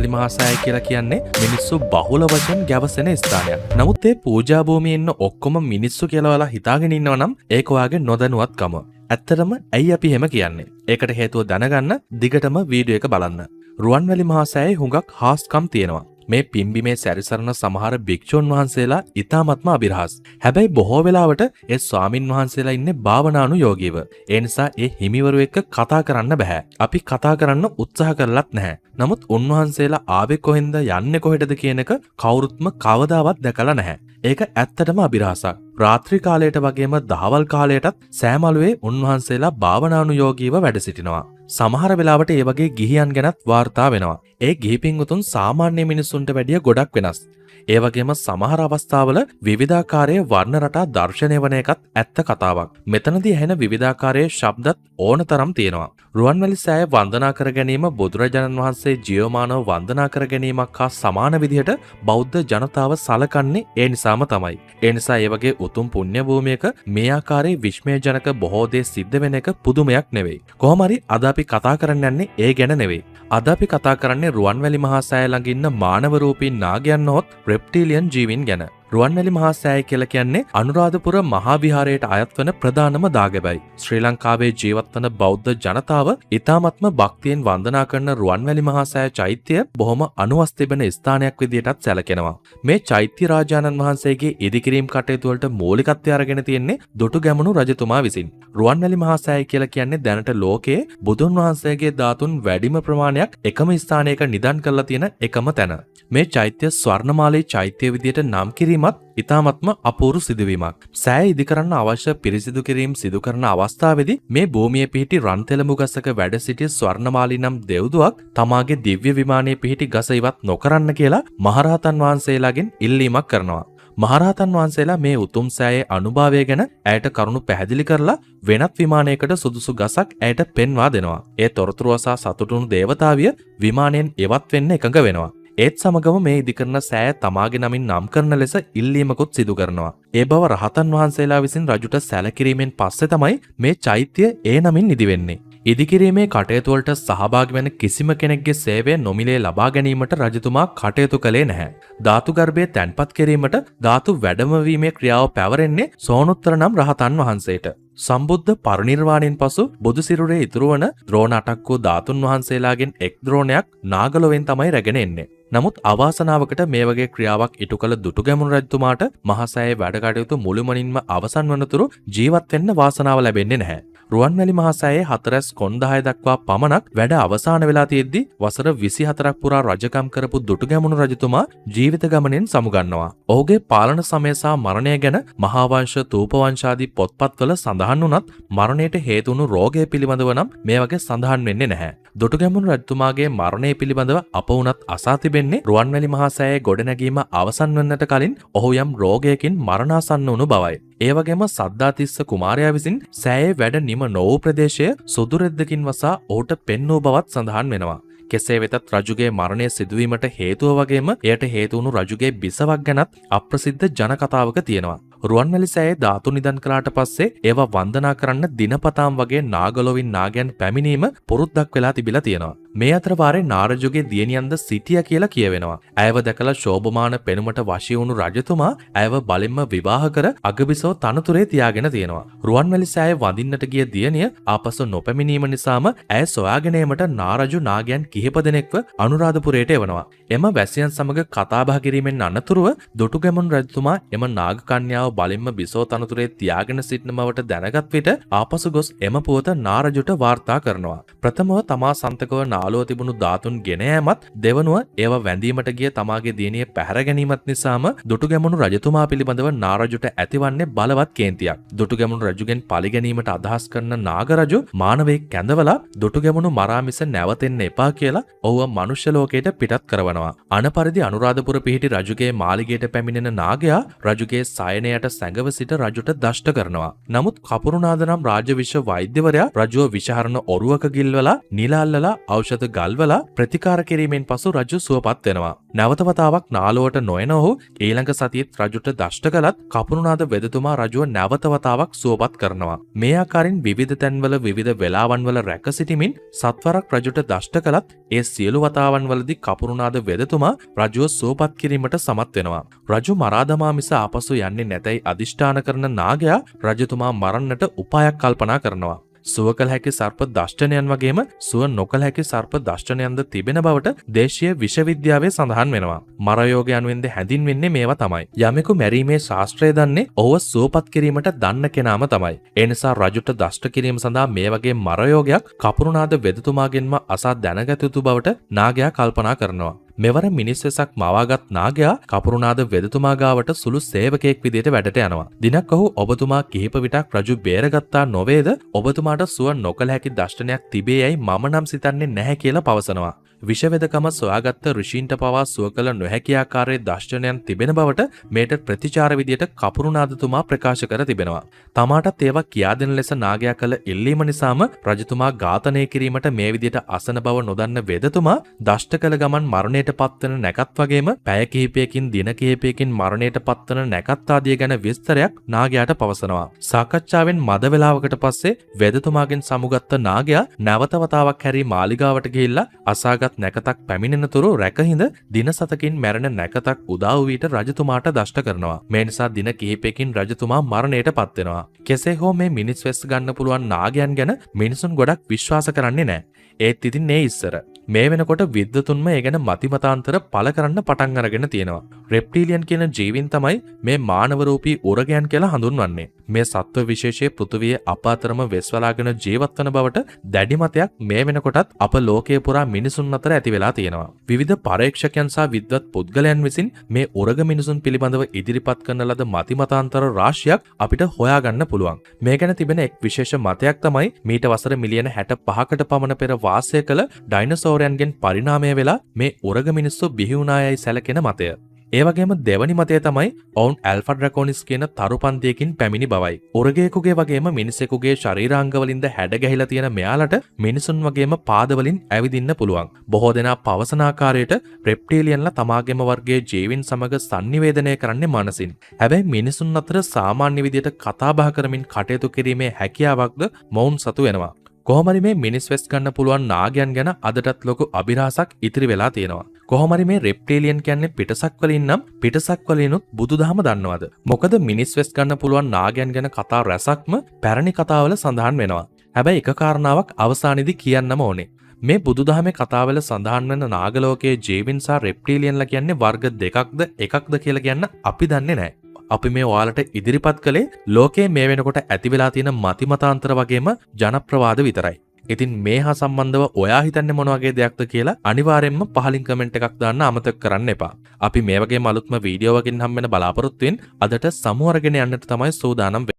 රුවන්වැලි මහා සෑය කියලා කියන්නේ මිනිස්සු බහුල වශයෙන් ගැවසෙන ස්ථානයක්. නමුත් මේ පූජා භූමියේ ඉන්න ඔක්කොම මිනිස්සු කියලා ඔයාලා හිතාගෙන ඉන්නවා නම් ඒක ඔයාගේ නොදැනුවත්කම. ඇත්තටම ඇයි අපි එහෙම කියන්නේ? ඒකට හේතුව දැනගන්න දිගටම වීඩියෝ එක බලන්න. රුවන්වැලි මහා සෑයේ හුඟක් හාස්කම් තියෙනවා. මේ පිම්බිමේ සැරිසරන සමහර භික්ෂුන් වහන්සේලා ඉතාමත්ම අභිරහස්. හැබැයි බොහෝ වෙලාවට ඒ ස්වාමින් වහන්සේලා ඉන්නේ භාවනානුයෝගීව. ඒ නිසා ඒ හිමිවරු එක්ක කතා කරන්න බෑ. අපි කතා කරන්න උත්සාහ කරලත් නැහැ. නමුත් උන්වහන්සේලා ආවේ කොහෙන්ද යන්නේ කොහෙටද කියන එක කවුරුත්ම කවදාවත් දැකලා නැහැ. ඒක ඇත්තටම අභිරහසක්. රාත්‍රී කාලයට වගේම දහවල් කාලයටත් සෑමලුවේ උන්වහන්සේලා භාවනානුයෝගීව වැඩ සිටිනවා. සමහර වෙලාවට ඒ වගේ ගිහියන් ගැනත් වාර්තා වෙනවා. ඒ ගිහි පින්වුතුන් සාමාන්‍ය මිනිසුන්ට වැඩිය ගොඩක් වෙනස්. ඒ වගේම සමහර අවස්ථාවල විවිධාකාරයේ වර්ණ රටා දර්ශනය වන එකත් ඇත්ත කතාවක්. මෙතනදී ඇහෙන විවිධාකාරයේ ශබ්දත් ඕනතරම් තියෙනවා. රුවන්වැලි සෑය වන්දනා කර ගැනීම බුදුරජාණන් වහන්සේ ජීවමානව වන්දනා කර ගැනීමක් හා සමාන විදිහට බෞද්ධ ජනතාව සලකන්නේ ඒ නිසාම තමයි. ඒ නිසා ඒ වගේ උතුම් පුණ්‍ය භූමියක මේ ආකාරයේ විස්මයජනක බොහෝ දේ සිද්ධ වෙන එක පුදුමයක් නෙවෙයි. කොහොම හරි අද අපි කතා කරන්න යන්නේ ඒ ගැන නෙවෙයි. අද අපි කතා කරන්නේ රුවන්වැලි මහා සෑය ළඟ ඉන්න මානව රූපී නාගයන් නොහොත් රෙප්ටිලියන් ජීවීන් ගැන. රුවන්වැලි මහා සෑය කියලා කියන්නේ අනුරාධපුර මහා විහාරයට අයත් වන ප්‍රධානම දාගැබයි. ශ්‍රී ලංකාවේ ජීවත් වන බෞද්ධ ජනතාව ඉතාමත්ම භක්තියෙන් වන්දනා කරන රුවන්වැලි මහා සෑය චෛත්‍යය බොහොම අනුවස් තිබෙන ස්ථානයක් විදිහටත් සැලකෙනවා. මේ චෛත්‍ය රාජානන් වහන්සේගේ ඉදිකිරීම් කටයුතු වලට මූලිකත්වය අරගෙන තියෙන්නේ දුටුගැමුණු රජතුමා විසින්. රුවන්වැලි මහා සෑය කියලා කියන්නේ දැනට ලෝකයේ බුදුන් වහන්සේගේ ධාතුන් වැඩිම ප්‍රමාණයක් එකම ස්ථානයක නිදන් කරලා තියෙන එකම තැන. මේ චෛත්‍ය ස්වර්ණමාලී චෛත්‍ය විදියට නම් කිරීමත් ඉතාමත්ම අපූරු සිදුවීමක්. සෑය ඉදි කරන්න අවශ්‍ය පිරිසිදු කිරීම සිදු කරන අවස්ථාවේදී මේ භූමියේ පිහිටි රන්තෙලඹු ගසක වැඩ සිටි ස්වර්ණමාලී නම් දෙව්දුවක් තමාගේ දිව්‍ය විමානයේ පිහිටි ගස ඉවත් නොකරන්න කියලා මහරහතන් වහන්සේලාගෙන් ඉල්ලීමක් කරනවා. මහරහතන් වහන්සේලා මේ උතුම් සෑයේ අනුභවය ගැන ඇයට කරුණු පැහැදිලි කරලා වෙනත් විමානයකට සුදුසු ගසක් ඇයට පෙන්වා දෙනවා. ඒ තොරතුරු අසා සතුටුණු දේවතාවිය විමානයෙන් ඉවත් වෙන්න එකඟ වෙනවා. ඒත් සමගම මේ ඉදිකරන සෑය තමාගේ නමින් නම් කරන ලෙස ඉල්ලීමකුත් සිදු කරනවා. ඒ බව රහතන් වහන්සේලා විසින් රජුට සැලකිරීමෙන් පස්සේ තමයි මේ චෛත්‍ය ඒ නමින් ඉදි වෙන්නේ. ඉදිකිරීමේ කටයුතු වලට සහභාගී වෙන කිසිම කෙනෙක්ගේ සේවය නොමිලේ ලබා ගැනීමට රජතුමා කටයුතු කළේ නැහැ. ධාතු ගර්භයේ තැන්පත් කිරීමට ධාතු වැඩමවීමේ ක්‍රියාව පැවරෙන්නේ සෝනුත්තර නම් රහතන් වහන්සේට. සම්බුද්ධ පරිනිර්වාණයෙන් පසු බුදු සිරුරේ ඉතුරු වන ද්‍රෝණ 8ක් වූ ධාතුන් වහන්සේලාගෙන් එක් ද්‍රෝණයක් නාගලොවෙන් තමයි රැගෙන එන්නේ. නමුත් අවාසනාවකට මේ වගේ ක්‍රියාවක් ඉටු කළ දුටුගැමුණු රජතුමාට මහා සෑයේ වැඩ කටයුතු මුළුමනින්ම අවසන් වනතුරු ජීවත් වෙන්න වාසනාව ලැබෙන්නේ නැහැ. රුවන්වැලි මහා සෑයේ 4 කොන් 10 දක්වා පමණක් වැඩ අවසන් වෙලා තියෙද්දි වසර 24ක් පුරා රජකම් කරපු දුටුගැමුණු රජතුමා ජීවිත ගමනෙන් සමුගන්නවා. ඔහුගේ පාලන සමය සහ මරණය ගැන මහා වංශ, තූප වංශ ආදී පොත්පත්වල සඳහන් වුණත් මරණයට හේතු වුණු රෝගය පිළිබඳව නම් මේ වගේ සඳහන් වෙන්නේ නැහැ. දුටුගැමුණු රජතුමාගේ මරණය පිළිබඳව අප වුණත් අසා තිබෙන්නේ රුවන්වැලි මහා සෑයේ ගොඩනැගීම අවසන් වන්නට කලින් ඔහු යම් රෝගයකින් මරණාසන්න වුණු බවයි. ඒ වගේම සද්ධාතිස්ස කුමාරයා විසින් සෑයේ වැඩ නිම නොවූ ප්‍රදේශය සුදු රෙද්දකින් වසා ඔහුට පෙන්වූ බවත් සඳහන් වෙනවා. කෙසේ වෙතත් රජුගේ මරණය සිදුවීමට හේතුව වගේම එයට හේතු වුණු රජුගේ බිසවක් ගැනත් අප්‍රසිද්ධ ජන කතාවක තියෙනවා. රුවන්වැලි සෑයේ ධාතු නිදන් කළාට පස්සේ ඒවා වන්දනා කරන්න දිනපතාම් වගේ නාගලොවින් නාගයන් පැමිණීම පුරුද්දක් වෙලා තිබිලා තියෙනවා. මේ අතර වාරේ නාරජුගේ දියණියන්ද සිටියා කියලා කියවෙනවා. ඇයව දැකලා ශෝභමාන පෙනුමට වශී වුණු රජතුමා ඇයව බලෙන්ම විවාහ කර අගබිසව තනතුරේ තියාගෙන තියෙනවා. රුවන්වැලි සෑයේ වඳින්නට ගිය දියණිය ආපසු නොපැමිණීම නිසාම ඇය සොයාගෙන ඒමට නාරජු නාගයන් කිහිප දෙනෙක්ව අනුරාධපුරයට එවනවා. එම වැසියන් සමග කතා බහ කිරීමෙන් අනතුරුව දුටුගැමුණු රජතුමා එම නාග කන්‍යාව බලෙන්ම බිසව තනතුරේ තියාගෙන සිටින බවට දැනගත් විට ආපසු ගොස් එම පුවත නාරජුට වාර්තා කරනවා. ප්‍රථමව තමා සන්තකව නාලුව තිබුණු ධාතුන් ගෙන යාමත්, දෙවනුව ඒව වැඳීමට ගිය තමාගේ දියණිය පැහැර ගැනීමත් නිසාම දුටුගැමුණු රජතුමා පිළිබඳව නාරජුට ඇතිවන්නේ බලවත් කේන්තියක්. දුටුගැමුණු රජුගෙන් පලි ගැනීමට අදහස් කරන නාගරජු මානවයෙක් කැඳවලා දුටුගැමුණු මරා මිස නැවතෙන්න එපා කියලා ඔහුව මනුෂ්‍ය ලෝකයට පිටත් කරවනවා. අනපරිදි අනුරාධපුර පිහිටි රජුගේ මාලිගයට පැමිණෙන නාගයා රජුගේ සයනයට සැඟව සිට රජුට දෂ්ට කරනවා. නමුත් කපුරුනාද නම් රාජ්‍ය විශ්ව වෛද්‍යවරයා රජුව විෂහරණ ඔරුවක ගිල්වලා නිලාල්ලලා ඖෂධ ගල්වලා ප්‍රතිකාර කිරීමෙන් පසු රජු සුවපත් වෙනවා. නැවත වතාවක් නාලුවට නොයන ඔහු ඊළඟ සතියේත් රජුට දෂ්ට කළත් කපුරුනාද වෙදතුමා රජුව නැවත වතාවක් සුවපත් කරනවා. මේ ආකාරයෙන් විවිධ තැන්වල විවිධ වෙලාවන් වල රැක සිටමින් සත්වරක් රජුට දෂ්ට කළත් ඒ සියලු වතාවන් වලදී කපුරුනාද වෙදතුමා රජුව සුවපත් කිරීමට සමත් වෙනවා. රජු මරා දමා මිස ආපසු යන්නේ නැතයි අදිෂ්ඨාන කරන නාගයා රජතුමා මරන්නට උපායක් කල්පනා කරනවා. සුව කළ හැකි සර්ප දෂ්ටනයන් වගේම සුව නොකළ හැකි සර්ප දෂ්ටනයන්ද තිබෙන බවට දේශීය විශ්වවිද්‍යාවේ සඳහන් වෙනවා. මරයෝග යනුවෙන්ද හැඳින්වෙන්නේ මේවා තමයි. යමෙකු මැරීමේ ශාස්ත්‍රය දන්නේ ඔහුව සුවපත් කිරීමට දන්න කෙනාම තමයි. ඒ නිසා රජුට දෂ්ට කිරීම සඳහා මේ වගේ මරයෝගයක් කපුරුනාද වෙදතුමාගෙන්ම අසා දැනගත යුතු බවට නාගයා කල්පනා කරනවා. මෙවර මිනිස් වෙසක් මවාගත් නාගයා කපුරුනාද වෙදතුමා ගාවට සුළු සේවකයෙක් විදිහට වැඩට යනවා. දිනක් ඔහු ඔබතුමා කිහිප විටක් රජු බේරගත්තා නොවේද? ඔබතුමාට සුව නොකළ හැකි දෂ්ටනයක් තිබේ යයි මම නම් සිතන්නේ නැහැ කියලා පවසනවා. විෂවේදකම සොයාගත්ත ඍෂීන්ට පවා සුව කළ නොහැකි ආකාරයේ දෂ්ටනයන් තිබෙන බවට මේට ප්‍රතිචාර විදියට කපුරුනාදතුමා ප්‍රකාශ කර තිබෙනවා. තමාටත් ඒවා කියා දෙන ලෙස නාගයා කළ ඉල්ලීම නිසාම රජතුමා ඝාතනය කිරීමට මේ විදියට අසන බව නොදන්න වෙදතුමා දෂ්ට කළ ගමන් මරණයට පත්වන නැකත් වගේම පැය කිහිපයකින් දින කිහිපයකින් මරණයට පත්වන නැකත් ආදිය ගැන විස්තරයක් නාගයාට පවසනවා. සාකච්ඡාවෙන් මද වේලාවකට පස්සේ වෙදතුමාගෙන් සමුගත්ත නාගයා නැවත වතාවක් හැරී මාලිගාවට ගිහිල්ලා අසාගත් නැකතක් පැමිණෙනතුරු රැකහිඳ දින 7කින් මැරෙන නැකතක් උදා වූ විට රජතුමාට දෂ්ට කරනවා. මේ නිසා දින කිහිපයකින් රජතුමා මරණයට පත් වෙනවා. කෙසේ හෝ මේ මිනිස් වෙස් ගන්න පුළුවන් නාගයන් ගැන මිනිසුන් ගොඩක් විශ්වාස කරන්නේ නැහැ. ඒත් ඉතින් මේ ඉස්සර මේ වෙනකොට විද්වතුන්ම ඒ ගැන මතිමතාන්තර පළ කරන්න පටන් අරගෙන තියෙනවා. රෙප්ටීලියන් කියන ජීවීන් තමයි මේ මානව රූපී උරගයන් කියලා හඳුන්වන්නේ. මේ සත්ව විශේෂයේ පෘථුවියේ අප අතරම වෙස්වලාගෙන ජීවත් වන බවට දැඩි මතයක් මේ වෙනකොටත් අප ලෝකයේ පුරා මිනිසුන් අතර ඇති වෙලා තියෙනවා. විවිධ පරීක්ෂකයන් සහ විද්වත් පුද්ගලයන් විසින් මේ උරග මිනිසුන් පිළිබඳව ඉදිරිපත් කරන ලද මතිමතාන්තර රාශියක් අපිට හොයාගන්න පුළුවන්. මේ ගැන තිබෙන එක් විශේෂ මතයක් තමයි මීට වසර මිලියන 65කට පමණ පෙර වාසය කළ ඩයිනසෝරයන්ගෙන් පරිණාමය වෙලා මේ උරග මිනිස්සු බිහි වුණායයි සැලකෙන මතය. ඒ වගේම දෙවනි මතය තමයි ඔවුන් ඇල්ෆා ඩ්‍රැකොනිස් කියන තරුපන්තියකින් පැමිණි බවයි. උරගයෙකුගේ වගේම මිනිසෙකුගේ ශරීරාංගවලින්ද හැඩ ගැහිලා තියෙන මෙයාලට මිනිසුන් වගේම පාදවලින් ඇවිදින්න පුළුවන්. බොහෝ දෙනා පවසන ආකාරයට රෙප්ටීලියන්ලා තමාගේම වර්ගයේ ජීවීන් සමග sannivedanaya කරන්නේ මනසින්. හැබැයි මිනිසුන් අතර සාමාන්‍ය විදියට කතා බහ කරමින් කටයුතු කිරීමේ හැකියාවක්ද මොවුන් සතු වෙනවා. කොහොමරි මේ මිනිස් වෙස් ගන්න පුළුවන් නාගයන් ගැන අදටත් ලොකු අභිරහසක් ඉතිරි වෙලා තියෙනවා. කොහොමරි මේ රෙප්ටීලියන් කියන්නේ පිටසක් වලින් නම් පිටසක් වලිනුත් බුදුදහම දන්නවද? මොකද මිනිස් වෙස් ගන්න පුළුවන් නාගයන් ගැන කතා රැසක්ම පැරණි කතාවල සඳහන් වෙනවා. හැබැයි එක කාරණාවක් අවසානයේදී කියන්නම ඕනේ. මේ බුදුදහමේ කතාවල සඳහන් වෙන නාගලෝකයේ ජීවීන් සහ රෙප්ටීලියන්ලා කියන්නේ වර්ග දෙකක්ද එකක්ද කියලා කියන්න අපි දන්නේ නැහැ. අපි මේ ඔයාලට ඉදිරිපත් කළේ ලෝකයේ මේ වෙනකොට ඇති වෙලා තියෙන මතිමතාන්තර වගේම ජනප්‍රවාද විතරයි. ඉතින් මේ හා සම්බන්ධව ඔයා හිතන්නේ මොන වගේ දෙයක්ද කියලා අනිවාර්යෙන්ම පහලින් කමෙන්ට් එකක් දාන්න අමතක කරන්න එපා. අපි මේ වගේම අලුත්ම වීඩියෝ වකින් හම්බ වෙන බලාපොරොත්තු වෙන අදට සමු අරගෙන යන්නට තමයි සූදානම් වෙන්නේ.